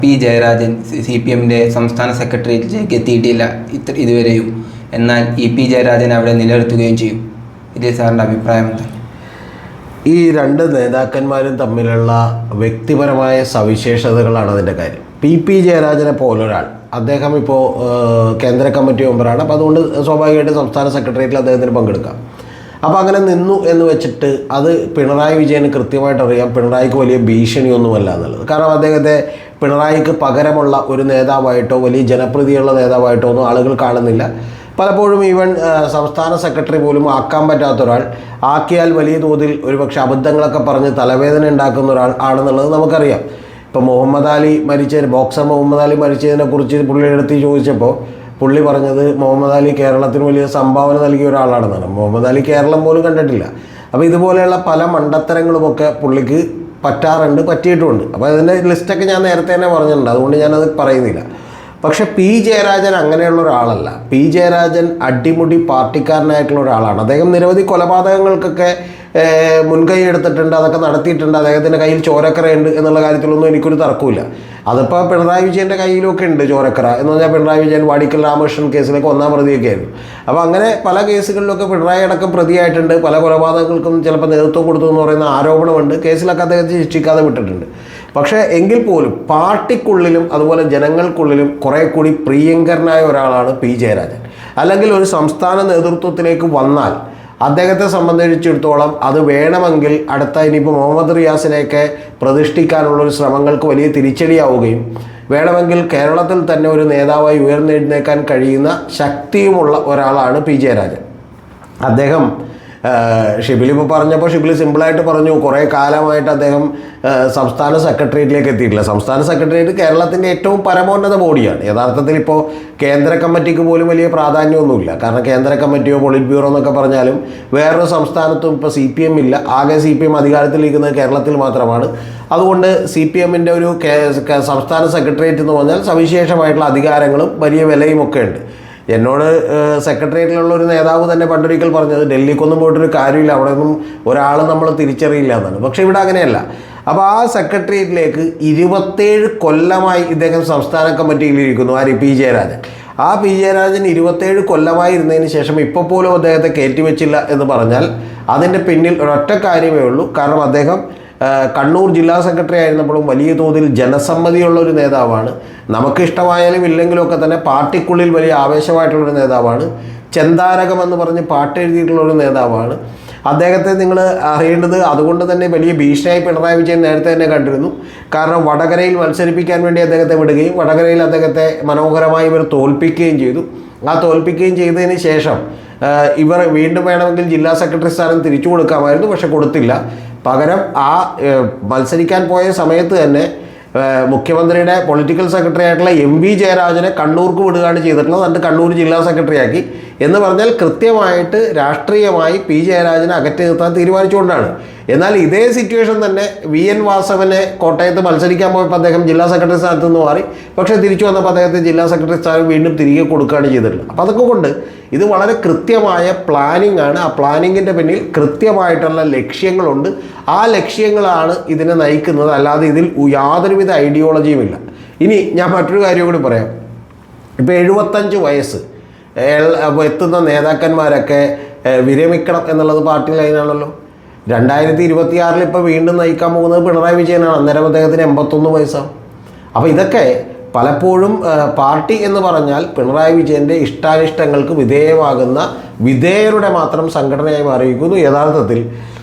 P Jayarajan CPMൻ്റെ സംസ്ഥാന സെക്രട്ടേറിയറ്റിലേക്ക് എത്തിയിട്ടില്ല ഇതുവരെയും. എന്നാൽ പി ജയരാജൻ അവിടെ നിലനിർത്തുകയും ചെയ്യും. ഇതിൽ സാറിൻ്റെ അഭിപ്രായം എന്താ? ഈ രണ്ട് നേതാക്കന്മാരും തമ്മിലുള്ള വ്യക്തിപരമായ സവിശേഷതകളാണ് അതിൻ്റെ കാര്യം. പി ജയരാജനെ പോലൊരാൾ, അദ്ദേഹം ഇപ്പോൾ കേന്ദ്ര കമ്മിറ്റി മെമ്പറാണ്. അപ്പോൾ അതുകൊണ്ട് സ്വാഭാവികമായിട്ട് സംസ്ഥാന സെക്രട്ടേറിയറ്റിൽ അദ്ദേഹത്തിന് പങ്കെടുക്കാം. അപ്പോൾ അങ്ങനെ നിന്നു എന്ന് വെച്ചിട്ട് അത് പിണറായി വിജയന് കൃത്യമായിട്ട് അറിയാം പിണറായിക്ക് വലിയ ഭീഷണിയൊന്നുമല്ല എന്നുള്ളത്. കാരണം അദ്ദേഹത്തെ പിണറായിക്ക് പകരമുള്ള ഒരു നേതാവായിട്ടോ വലിയ ജനപ്രീതിയുള്ള നേതാവായിട്ടോ ഒന്നും ആളുകൾ കാണുന്നില്ല. പലപ്പോഴും ഈവൻ സംസ്ഥാന സെക്രട്ടറി പോലും ആക്കാൻ പറ്റാത്ത ഒരാൾ, ആക്കിയാൽ വലിയ തോതിൽ ഒരുപക്ഷെ അബദ്ധങ്ങളൊക്കെ പറഞ്ഞ് തലവേദന ഉണ്ടാക്കുന്ന ഒരാൾ ആണെന്നുള്ളത് നമുക്കറിയാം. ഇപ്പോൾ ബോക്സർ മുഹമ്മദ് അലി മരിച്ചതിനെക്കുറിച്ച് പുള്ളിയെടുത്ത് ചോദിച്ചപ്പോൾ പുള്ളി പറഞ്ഞത് മുഹമ്മദ് അലി കേരളത്തിന് വലിയ സംഭാവന നൽകിയ ഒരാളാണെന്നാണ്. മുഹമ്മദ് അലി കേരളം പോലും കണ്ടിട്ടില്ല. അപ്പോൾ ഇതുപോലെയുള്ള പല മണ്ടത്തരങ്ങളുമൊക്കെ പുള്ളിക്ക് പറ്റിയിട്ടുമുണ്ട്. അപ്പോൾ അതിൻ്റെ ലിസ്റ്റൊക്കെ ഞാൻ നേരത്തെ തന്നെ പറഞ്ഞിട്ടുണ്ട്, അതുകൊണ്ട് ഞാനത് പറയുന്നില്ല. പക്ഷേ പി ജയരാജൻ അങ്ങനെയുള്ള ഒരാളല്ല. പി ജയരാജൻ അടിമുടി പാർട്ടിക്കാരനായിട്ടുള്ള ഒരാളാണ്. അദ്ദേഹം നിരവധി കൊലപാതകങ്ങൾക്കൊക്കെ മുൻകൈ എടുത്തിട്ടുണ്ട്, അതൊക്കെ നടത്തിയിട്ടുണ്ട്. അദ്ദേഹത്തിൻ്റെ കയ്യിൽ ചോരക്കറയുണ്ട് എന്നുള്ള കാര്യത്തിലൊന്നും എനിക്കൊരു തർക്കമില്ല. അതിപ്പോൾ പിണറായി വിജയൻ്റെ കയ്യിലൊക്കെ ഉണ്ട് ചോരക്കറ എന്ന് പറഞ്ഞാൽ. പിണറായി വിജയൻ വാടിക്കൽ രാമകൃഷ്ണൻ കേസിലൊക്കെ 1-ാം പ്രതിയൊക്കെ ആയിരുന്നു. അപ്പോൾ അങ്ങനെ പല കേസുകളിലൊക്കെ പിണറായി അടക്കം പ്രതിയായിട്ടുണ്ട്. പല കൊലപാതകങ്ങൾക്കും ചിലപ്പോൾ നേതൃത്വം കൊടുത്തു എന്ന് പറയുന്ന ആരോപണമുണ്ട്. കേസിലൊക്കെ അദ്ദേഹത്തെ ശിക്ഷിക്കാതെ വിട്ടിട്ടുണ്ട്. പക്ഷേ എങ്കിൽ പോലും പാർട്ടിക്കുള്ളിലും അതുപോലെ ജനങ്ങൾക്കുള്ളിലും കുറേ കൂടി പ്രിയങ്കരനായ ഒരാളാണ് പി ജയരാജൻ. അല്ലെങ്കിൽ ഒരു സംസ്ഥാന നേതൃത്വത്തിലേക്ക് വന്നാൽ അദ്ദേഹത്തെ സംബന്ധിച്ചിടത്തോളം അത് വേണമെങ്കിൽ ഇനിയിപ്പോൾ മുഹമ്മദ് റിയാസിനെയൊക്കെ പ്രതിഷ്ഠിക്കാനുള്ളൊരു ശ്രമങ്ങൾക്ക് വലിയ തിരിച്ചടിയാവുകയും വേണമെങ്കിൽ കേരളത്തിൽ തന്നെ ഒരു നേതാവായി ഉയർന്നെഴുന്നേക്കാൻ കഴിയുന്ന ശക്തിയുമുള്ള ഒരാളാണ് പി ജയരാജൻ. അദ്ദേഹം ഷിബിലിപ്പോൾ പറഞ്ഞപ്പോൾ ഷിബിലി സിമ്പിളായിട്ട് പറഞ്ഞു, കുറേ കാലമായിട്ട് അദ്ദേഹം സംസ്ഥാന സെക്രട്ടേറിയറ്റിലേക്ക് എത്തിയിട്ടില്ല. സംസ്ഥാന സെക്രട്ടേറിയറ്റ് കേരളത്തിൻ്റെ ഏറ്റവും പരമോന്നത ബോഡിയാണ്. യഥാർത്ഥത്തിൽ ഇപ്പോൾ കേന്ദ്ര കമ്മിറ്റിക്ക് പോലും വലിയ പ്രാധാന്യമൊന്നുമില്ല. കാരണം കേന്ദ്ര കമ്മിറ്റിയോ പൊളിറ്റ് ബ്യൂറോ എന്നൊക്കെ പറഞ്ഞാലും വേറൊരു സംസ്ഥാനത്തും ഇപ്പോൾ CPM ഇല്ല. ആകെ CPM അധികാരത്തിലിരിക്കുന്നത് കേരളത്തിൽ മാത്രമാണ്. അതുകൊണ്ട് CPMൻ്റെ ഒരു സംസ്ഥാന സെക്രട്ടേറിയറ്റ് എന്ന് പറഞ്ഞാൽ സവിശേഷമായിട്ടുള്ള അധികാരങ്ങളും വലിയ വിലയും ഒക്കെ ഉണ്ട്. എന്നോട് സെക്രട്ടേറിയറ്റിലുള്ള ഒരു നേതാവ് തന്നെ പണ്ടൊരിക്കൽ പറഞ്ഞത്, ഡൽഹിക്കൊന്നും പോയിട്ടൊരു കാര്യമില്ല, അവിടെ ഒന്നും ഒരാൾ നമ്മൾ തിരിച്ചറിയില്ല എന്നാണ്. പക്ഷേ ഇവിടെ അങ്ങനെയല്ല. അപ്പോൾ ആ സെക്രട്ടേറിയറ്റിലേക്ക് 27 കൊല്ലമായി ഇദ്ദേഹം സംസ്ഥാന കമ്മിറ്റിയിലിരിക്കുന്നു. പി ജയരാജൻ. പി ജയരാജൻ 27 കൊല്ലമായി ഇരുന്നതിന് ശേഷം ഇപ്പോൾ പോലും അദ്ദേഹത്തെ കയറ്റിവെച്ചില്ല എന്ന് പറഞ്ഞാൽ അതിൻ്റെ പിന്നിൽ ഒരൊറ്റ കാര്യമേ ഉള്ളൂ. കാരണം അദ്ദേഹം കണ്ണൂർ ജില്ലാ സെക്രട്ടറി ആയിരുന്നപ്പോഴും വലിയ തോതിൽ ജനസമ്മതിയുള്ള ഒരു നേതാവാണ്. നമുക്കിഷ്ടമായാലും ഇല്ലെങ്കിലും ഒക്കെ തന്നെ പാർട്ടിക്കുള്ളിൽ വലിയ ആവേശമായിട്ടുള്ളൊരു നേതാവാണ്. ചെന്താരകം എന്ന് പറഞ്ഞ് പാട്ട് എഴുതിയിട്ടുള്ളൊരു നേതാവാണ്. അദ്ദേഹത്തെ നിങ്ങൾ അറിയേണ്ടത് അതുകൊണ്ട് തന്നെ വലിയ ഭീഷണിയായി പിണറായി വിജയൻ നേരത്തെ തന്നെ കണ്ടിരുന്നു. കാരണം വടകരയിൽ മത്സരിപ്പിക്കാൻ വേണ്ടി അദ്ദേഹത്തെ വിടുകയും വടകരയിൽ അദ്ദേഹത്തെ മനോഹരമായി ഇവർ തോൽപ്പിക്കുകയും ചെയ്തു. തോൽപ്പിക്കുകയും ചെയ്തതിന് ശേഷം ഇവർ വീണ്ടും വേണമെങ്കിൽ ജില്ലാ സെക്രട്ടറി സ്ഥാനം തിരിച്ചു കൊടുക്കാമായിരുന്നു, പക്ഷെ കൊടുത്തില്ല. പകരം മത്സരിക്കാൻ പോയ സമയത്ത് തന്നെ മുഖ്യമന്ത്രിയുടെ പൊളിറ്റിക്കൽ സെക്രട്ടറി ആയിട്ടുള്ള MV ജയരാജനെ കണ്ണൂർക്ക് വിടുകയാണ് ചെയ്തിട്ടുള്ളത്. എന്നിട്ട് കണ്ണൂർ ജില്ലാ സെക്രട്ടറി ആക്കി. എന്ന് പറഞ്ഞാൽ കൃത്യമായിട്ട് രാഷ്ട്രീയമായി പി ജയരാജനെ അകറ്റി നിർത്താൻ തീരുമാനിച്ചുകൊണ്ടാണ്. എന്നാൽ ഇതേ സിറ്റുവേഷൻ തന്നെ VN വാസവനെ കോട്ടയത്ത് മത്സരിക്കാൻ പോയപ്പോൾ അദ്ദേഹം ജില്ലാ സെക്രട്ടറി സ്ഥാനത്ത് നിന്ന് മാറി. പക്ഷേ തിരിച്ചു വന്നപ്പോൾ അദ്ദേഹത്തെ ജില്ലാ സെക്രട്ടറി സ്ഥാനം വീണ്ടും തിരികെ കൊടുക്കുകയാണ് ചെയ്തിട്ടുള്ളത്. അപ്പോൾ അതൊക്കെ കൊണ്ട് ഇത് വളരെ കൃത്യമായ പ്ലാനിംഗ് ആണ്. ആ പ്ലാനിങ്ങിൻ്റെ പിന്നിൽ കൃത്യമായിട്ടുള്ള ലക്ഷ്യങ്ങളുണ്ട്. ആ ലക്ഷ്യങ്ങളാണ് ഇതിനെ നയിക്കുന്നത്. അല്ലാതെ ഇതിൽ യാതൊരുവിധ ഐഡിയോളജിയുമില്ല. ഇനി ഞാൻ മറ്റൊരു കാര്യം കൂടി പറയാം. ഇപ്പോൾ 75 വയസ്സ് എത്തുന്ന നേതാക്കന്മാരൊക്കെ വിരമിക്കണം എന്നുള്ളത് പാർട്ടി ലൈനാണല്ലോ. 2026 ഇപ്പോൾ വീണ്ടും നയിക്കാൻ പോകുന്നത് പിണറായി വിജയനാണ്. അന്നേരം അദ്ദേഹത്തിന് 81 വയസ്സാവും. അപ്പോൾ ഇതൊക്കെ പലപ്പോഴും പാർട്ടി എന്ന് പറഞ്ഞാൽ പിണറായി വിജയൻ്റെ ഇഷ്ടാനിഷ്ടങ്ങൾക്ക് വിധേയമാകുന്ന വിധേയരുടെ മാത്രം സംഘടനയായി മാറിയിരിക്കുന്നു. യഥാർത്ഥത്തിൽ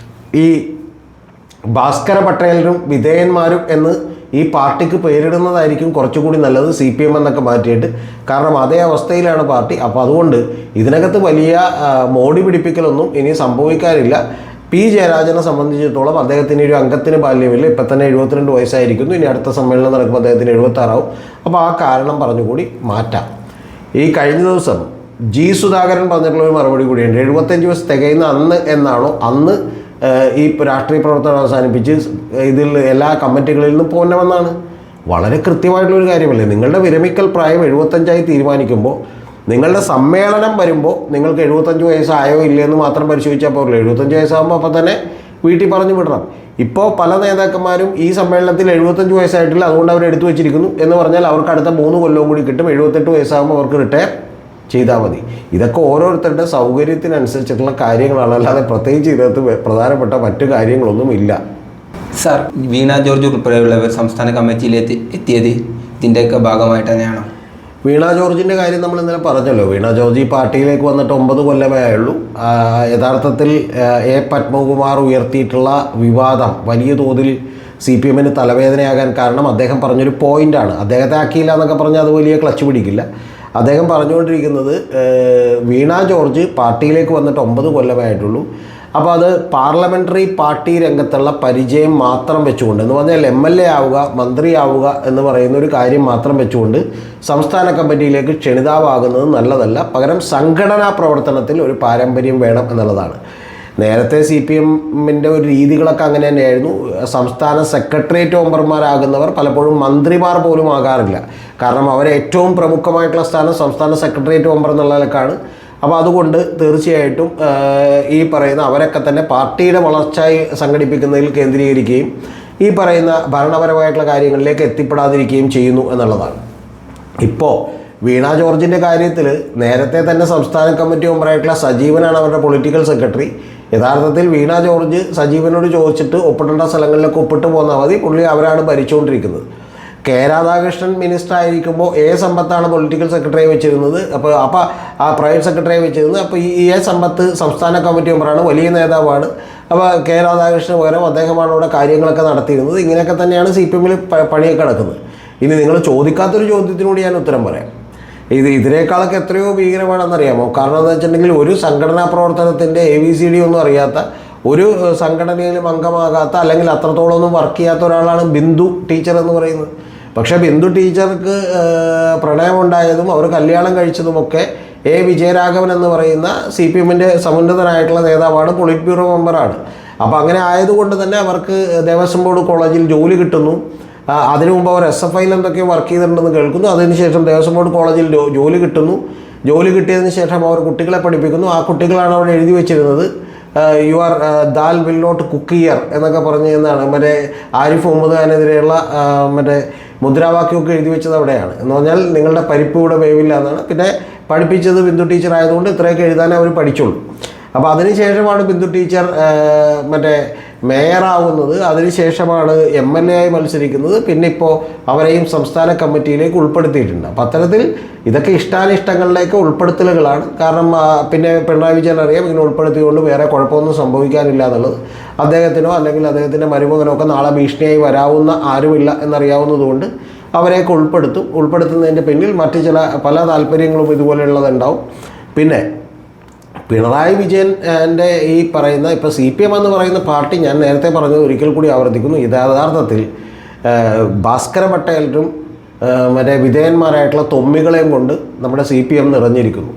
ഈ ഭാസ്കര പട്ടേലരും വിധേയന്മാരും എന്ന് ഈ പാർട്ടിക്ക് പേരിടുന്നതായിരിക്കും കുറച്ചുകൂടി നല്ലത്, CPM എന്നൊക്കെ മാറ്റിയിട്ട്. കാരണം അതേ അവസ്ഥയിലാണ് പാർട്ടി. അപ്പോൾ അതുകൊണ്ട് ഇതിനകത്ത് വലിയ മോടി പിടിപ്പിക്കലൊന്നും ഇനി സംഭവിക്കാനില്ല. പി ജയരാജനെ സംബന്ധിച്ചിടത്തോളം അദ്ദേഹത്തിന് ഒരു അംഗത്തിന് ബാല്യമില്ല. ഇപ്പം തന്നെ 72 വയസ്സായിരിക്കുന്നു. ഇനി അടുത്ത സമ്മേളനം നടക്കുമ്പോൾ അദ്ദേഹത്തിന് 76 ആവും. അപ്പോൾ ആ കാരണം പറഞ്ഞുകൂടി മാറ്റാം. ഈ കഴിഞ്ഞ ദിവസം സുധാകരൻ പറഞ്ഞിട്ടുള്ളൊരു മറുപടി കൂടിയുണ്ട്. 75 വയസ്സ് തികയുന്ന അന്ന് എന്നാണോ അന്ന് ഈ രാഷ്ട്രീയ പ്രവർത്തനം അവസാനിപ്പിച്ച് ഇതിൽ എല്ലാ കമ്മിറ്റികളിൽ നിന്നും പോകണമെന്നാണ്. വളരെ കൃത്യമായിട്ടുള്ളൊരു കാര്യമല്ലേ. നിങ്ങളുടെ വിരമിക്കൽ പ്രായം 75 തീരുമാനിക്കുമ്പോൾ നിങ്ങളുടെ സമ്മേളനം വരുമ്പോൾ നിങ്ങൾക്ക് 75 വയസ്സായോ ഇല്ലയെന്ന് മാത്രം പരിശോധിച്ചാൽ പോരല്ലോ. 75 വയസ്സാകുമ്പോൾ അപ്പം തന്നെ വീട്ടിൽ പറഞ്ഞു വിടണം. ഇപ്പോൾ പല നേതാക്കന്മാരും ഈ സമ്മേളനത്തിൽ 75 വയസ്സായിട്ടില്ല, അതുകൊണ്ട് അവർ എടുത്തു വെച്ചിരിക്കുന്നു എന്ന് പറഞ്ഞാൽ അവർക്ക് അടുത്ത 3 കൊല്ലവും കൂടി കിട്ടും. 78 വയസ്സാകുമ്പോൾ അവർക്ക് റിട്ടയർ ചെയ്താൽ മതി. ഇതൊക്കെ ഓരോരുത്തരുടെ സൗകര്യത്തിനനുസരിച്ചിട്ടുള്ള കാര്യങ്ങളാണ്, അല്ലാതെ പ്രത്യേകിച്ച് ഇതിനകത്ത് പ്രധാനപ്പെട്ട മറ്റു കാര്യങ്ങളൊന്നും ഇല്ല. സാർ, വീണ ജോർജ് ഉൾപ്പെടെയുള്ളവർ സംസ്ഥാന കമ്മിറ്റിയിൽ എത്തിയത് ഇതിൻ്റെയൊക്കെ ഭാഗമായിട്ട് തന്നെയാണോ? വീണ ജോർജിൻ്റെ കാര്യം നമ്മൾ ഇന്നലെ പറഞ്ഞല്ലോ. വീണ ജോർജ് ഈ പാർട്ടിയിലേക്ക് വന്നിട്ട് 9 കൊല്ലമേ ആയുള്ളൂ. യഥാർത്ഥത്തിൽ എ പത്മകുമാർ ഉയർത്തിയിട്ടുള്ള വിവാദം വലിയ തോതിൽ CPM തലവേദനയാകാൻ കാരണം അദ്ദേഹം പറഞ്ഞൊരു പോയിൻ്റാണ്. അദ്ദേഹത്തെ ആക്കിയില്ല എന്നൊക്കെ പറഞ്ഞാൽ അത് വലിയ ക്ലച്ച് പിടിക്കില്ല. അദ്ദേഹം പറഞ്ഞുകൊണ്ടിരിക്കുന്നത് വീണ ജോർജ് പാർട്ടിയിലേക്ക് വന്നിട്ട് 9 കൊല്ലമേ ആയിട്ടുള്ളൂ. അപ്പോൾ അത് പാർലമെൻ്ററി പാർട്ടി രംഗത്തുള്ള പരിചയം മാത്രം വെച്ചുകൊണ്ട്, എന്ന് പറഞ്ഞാൽ MLA ആവുക, മന്ത്രിയാവുക എന്ന് പറയുന്ന ഒരു കാര്യം മാത്രം വെച്ചുകൊണ്ട് സംസ്ഥാന കമ്മിറ്റിയിലേക്ക് ക്ഷണിതാവാകുന്നത് നല്ലതല്ല. പകരം സംഘടനാ പ്രവർത്തനത്തിൽ ഒരു പാരമ്പര്യം വേണം എന്നുള്ളതാണ്. നേരത്തെ CPM ഒരു രീതികളൊക്കെ അങ്ങനെ തന്നെയായിരുന്നു. സംസ്ഥാന സെക്രട്ടേറിയറ്റ് മെമ്പർമാരാകുന്നവർ പലപ്പോഴും മന്ത്രിമാർ പോലും ആകാറില്ല. കാരണം അവരെ ഏറ്റവും പ്രമുഖമായിട്ടുള്ള സ്ഥാനം സംസ്ഥാന സെക്രട്ടേറിയറ്റ് മെമ്പർ എന്നുള്ള നിലക്കാണ്. അപ്പോൾ അതുകൊണ്ട് തീർച്ചയായിട്ടും ഈ പറയുന്ന അവരൊക്കെ തന്നെ പാർട്ടിയുടെ വളർച്ചയായി സംഘടിപ്പിക്കുന്നതിൽ കേന്ദ്രീകരിക്കുകയും ഈ പറയുന്ന ഭരണപരമായിട്ടുള്ള കാര്യങ്ങളിലേക്ക് എത്തിപ്പെടാതിരിക്കുകയും ചെയ്യുന്നു എന്നുള്ളതാണ്. ഇപ്പോൾ വീണ ജോർജിൻ്റെ കാര്യത്തിൽ നേരത്തെ തന്നെ സംസ്ഥാന കമ്മിറ്റി മെമ്പറായിട്ടുള്ള സജീവനാണ് അവരുടെ പൊളിറ്റിക്കൽ സെക്രട്ടറി. യഥാർത്ഥത്തിൽ വീണ ജോർജ് സജീവനോട് ചോദിച്ചിട്ട് ഒപ്പിടേണ്ട സ്ഥലങ്ങളിലൊക്കെ ഒപ്പിട്ട് പോന്നാൽ മതി, പുള്ളി അവരാണ് ഭരിച്ചുകൊണ്ടിരിക്കുന്നത്. കെ രാധാകൃഷ്ണൻ മിനിസ്റ്റർ ആയിരിക്കുമ്പോൾ എ സമ്പത്താണ് പൊളിറ്റിക്കൽ സെക്രട്ടറി വെച്ചിരുന്നത്. അപ്പോൾ ആ പ്രൈവറ്റ് സെക്രട്ടറി വെച്ചിരുന്നത്. അപ്പോൾ ഈ എ സമ്പത്ത് സംസ്ഥാന കമ്മിറ്റി മെമ്പറാണ്, വലിയ നേതാവാണ്. അപ്പോൾ കെ രാധാകൃഷ്ണന് പകരം അദ്ദേഹമാണ് ഇവിടെ കാര്യങ്ങളൊക്കെ നടത്തിയിരുന്നത്. ഇങ്ങനെയൊക്കെ തന്നെയാണ് CPM പണിയൊക്കെ നടക്കുന്നത്. ഇനി നിങ്ങൾ ചോദിക്കാത്തൊരു ചോദ്യത്തിനോട് ഞാൻ ഉത്തരം പറയാം. ഇതിനേക്കാളൊക്കെ എത്രയോ ഭീകരമാണെന്നറിയാമോ? കാരണം എന്താ വെച്ചിട്ടുണ്ടെങ്കിൽ ഒരു സംഘടനാ പ്രവർത്തനത്തിൻ്റെ ABCD ഒന്നും അറിയാത്ത, ഒരു സംഘടനയിലും അംഗമാകാത്ത, അല്ലെങ്കിൽ അത്രത്തോളം ഒന്നും വർക്ക് ചെയ്യാത്ത ഒരാളാണ് ബിന്ദു ടീച്ചർ എന്ന് പറയുന്നത്. പക്ഷേ ബിന്ദു ടീച്ചർക്ക് പ്രണയമുണ്ടായതും അവർ കല്യാണം കഴിച്ചതുമൊക്കെ A വിജയരാഘവൻ എന്ന് പറയുന്ന CPM സമുന്നതനായിട്ടുള്ള നേതാവാണ്, പൊളിറ്റ് ബ്യൂറോ മെമ്പറാണ്. അപ്പോൾ അങ്ങനെ ആയതുകൊണ്ട് തന്നെ അവർക്ക് ദേവസ്വം ബോർഡ് കോളേജിൽ ജോലി കിട്ടുന്നു. അതിനു മുമ്പ് അവർ SFIയിൽ എന്തൊക്കെയോ വർക്ക് ചെയ്തിട്ടുണ്ടെന്ന് കേൾക്കുന്നു. അതിനുശേഷം ദേവസ്വം ബോർഡ് കോളേജിൽ ജോലി കിട്ടുന്നു. ജോലി കിട്ടിയതിന് ശേഷം അവർ കുട്ടികളെ പഠിപ്പിക്കുന്നു. ആ കുട്ടികളാണ് അവിടെ എഴുതി വെച്ചിരുന്നത് your dal will not cook here എന്നൊക്കെ പറഞ്ഞു എന്നാണ്. മറ്റേ ആരിഫ് മുഹമ്മദ് ഖാനെതിരെയുള്ള മറ്റേ മുദ്രാവാക്യമൊക്കെ എഴുതി വെച്ചത് അവിടെയാണ്. എന്ന് പറഞ്ഞാൽ നിങ്ങളുടെ പരിപ്പ് ഇവിടെ വേവില്ല എന്നാണ്. പിന്നെ പഠിപ്പിച്ചത് ബിന്ദു ടീച്ചർ ആയതുകൊണ്ട് ഇത്രയൊക്കെ എഴുതാനേ അവർ പഠിച്ചുള്ളൂ. അപ്പോൾ അതിനുശേഷമാണ് ബിന്ദു ടീച്ചർ മറ്റേ മേയറാവുന്നത്. അതിനുശേഷമാണ് MLA ആയി മത്സരിക്കുന്നത്. പിന്നെ ഇപ്പോൾ അവരെയും സംസ്ഥാന കമ്മിറ്റിയിലേക്ക് ഉൾപ്പെടുത്തിയിട്ടുണ്ട്. അപ്പോൾ അത്തരത്തിൽ ഇതൊക്കെ ഇഷ്ടാനിഷ്ടങ്ങളിലേക്ക് ഉൾപ്പെടുത്തലുകളാണ്. കാരണം പിന്നെ പിണറായി വിജയൻ അറിയാം ഇങ്ങനെ ഉൾപ്പെടുത്തിയതുകൊണ്ട് വേറെ കുഴപ്പമൊന്നും സംഭവിക്കാനില്ല എന്നുള്ളത്. അദ്ദേഹത്തിനോ അല്ലെങ്കിൽ അദ്ദേഹത്തിൻ്റെ മരുമകനോ ഒക്കെ നാളെ ഭീഷണിയായി വരാവുന്ന ആരുമില്ല എന്നറിയാവുന്നതുകൊണ്ട് അവരെയൊക്കെ ഉൾപ്പെടുത്തുന്നതിൻ്റെ പിന്നിൽ മറ്റ് പല താല്പര്യങ്ങളും ഇതുപോലെയുള്ളതുണ്ടാവും. പിന്നെ പിണറായി വിജയൻ്റെ ഈ പറയുന്ന ഇപ്പോൾ CPM എന്ന് പറയുന്ന പാർട്ടി, ഞാൻ നേരത്തെ പറഞ്ഞത് ഒരിക്കൽ കൂടി ആവർത്തിക്കുന്നു, ഇത് യഥാർത്ഥത്തിൽ ഭാസ്കര പട്ടേലും മറ്റേ വിധേയന്മാരായിട്ടുള്ള തൊമ്മികളെയും കൊണ്ട് നമ്മുടെ CPM നിറഞ്ഞിരിക്കുന്നു.